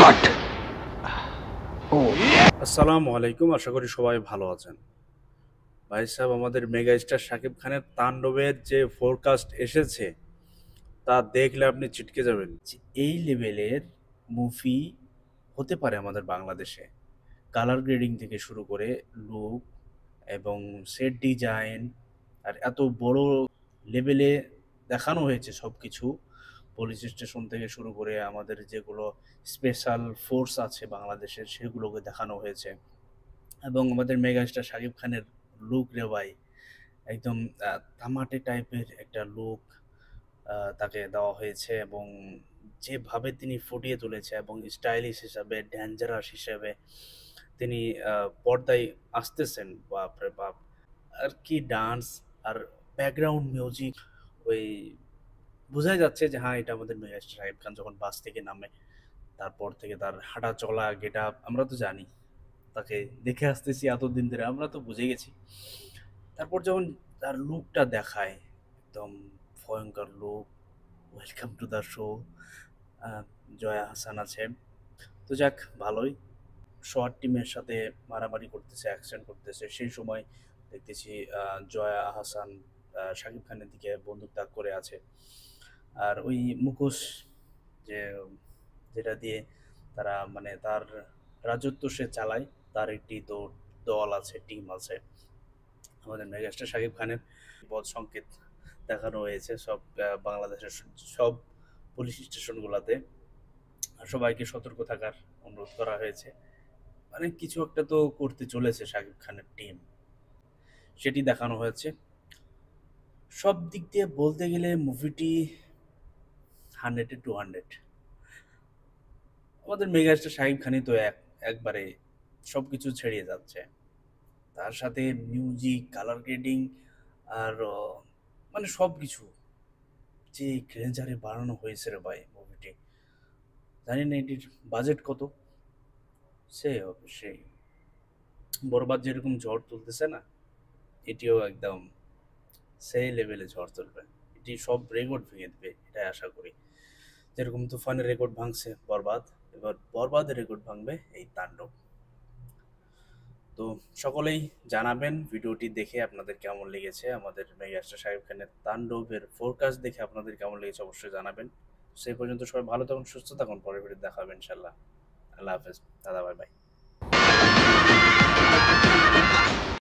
কাট। ও আসসালামু আলাইকুম, আশা করি সবাই ভালো আছেন। ভাই সাহেব, আমাদের মেগা স্টার শাকিব খানের তাণ্ডবের যে ফোরকাস্ট এসেছে তা দেখলে আপনি ছিটকে যাবেন যে এই লেভেলের মুভি হতে পারে আমাদের বাংলাদেশে। কালার গ্রেডিং থেকে শুরু করে লুক এবং সেট ডিজাইন আর এত বড় লেভেলে দেখানো হয়েছে সব কিছু। পুলিশ স্টেশন থেকে শুরু করে আমাদের যেগুলো স্পেশাল ফোর্স আছে বাংলাদেশের সেগুলোকে দেখানো হয়েছে। এবং আমাদের মেগাস্টার শাকিব খানের লুক রে ভাই, একদম তামাটে টাইপের একটা লুক তাকে দেওয়া হয়েছে। এবং যেভাবে তিনি ফুটিয়ে তুলেছে এবং স্টাইলিশ হিসাবে, ডেঞ্জারাস হিসাবে তিনি পর্দায় আসতেছেন, বাপরে বাপ! আর কি ডান্স আর ব্যাকগ্রাউন্ড মিউজিক! ওই বোঝাই যাচ্ছে যে হ্যাঁ, এটা আমাদের মেগাস্টার শাকিব খান যখন বাস থেকে নামে, তারপর থেকে তার হাঁটা চলা গেট আপ আমরা তো জানি, তাকে দেখে আসতেছি এতদিন ধরে, আমরা তো বুঝে গেছি। তারপর যখন তার লুকটা দেখায়, একদম ভয়ঙ্কর look. Welcome to the show. Joya Hasan আছে, তো যাক, ভালোই। সোয়াট টিমের সাথে মারামারি করতেছে, অ্যাকশন করতেছে, সেই সময় দেখতেছি জয়া হাসান শাকিব খানের দিকে বন্দুক তাক করে আছে। আর ওই মুখোশ যে যেটা দিয়ে তারা মানে তার রাজত্ব সে চালায়, তার একটি তো দল আছে, টিম আছে। আমাদের মেগাস্টার শাকিব খানের বধ সংকেত দেখানো হয়েছে সব বাংলাদেশের সব পুলিশ স্টেশনগুলোতে। আর সবাইকে সতর্ক থাকার অনুরোধ করা হয়েছে। মানে কিছু একটা তো করতে চলেছে শাকিব খানের টিম, সেটি দেখানো হয়েছে। সব দিক দিয়ে বলতে গেলে মুভিটি 100-এ 200। আমাদের মেগাস্টার শাকিব খানই তো একবারে সবকিছু ছেড়িয়ে যাচ্ছে। তার সাথে মিউজিক, কালার গ্রেডিং আর মানে সবকিছু যে রেঞ্জারে বানানো হয়েছে রে ভাই মুভিটি। জানি না এটির বাজেট কত। সে হবে সেই বরবাদ যেরকম ঝড় তুলতেছে না, এটিও একদম সেই লেভেলে ঝড় তুলবে। এটি সব রেকর্ড ভেঙে দেবে, এটাই আশা করি। যেরকম তুফানের রেকর্ড ভাঙছে বরবাদ, এবার বরবাদের রেকর্ড ভাঙবে এই তাণ্ডব। তো সকলেই জানাবেন ভিডিওটি দেখে আপনাদের কেমন লেগেছে। আমাদের মেগাস্টার শাকিব খানের তাণ্ডবের ফোরকাস্ট দেখে আপনাদের কেমন লেগেছে অবশ্যই জানাবেন। সেই পর্যন্ত সবাই ভালো থাকুন, সুস্থ থাকুন, পরের ভিডিও দেখা হবে ইনশাল্লাহ। আল্লাহ হাফেজ দাদা, বাই বাই।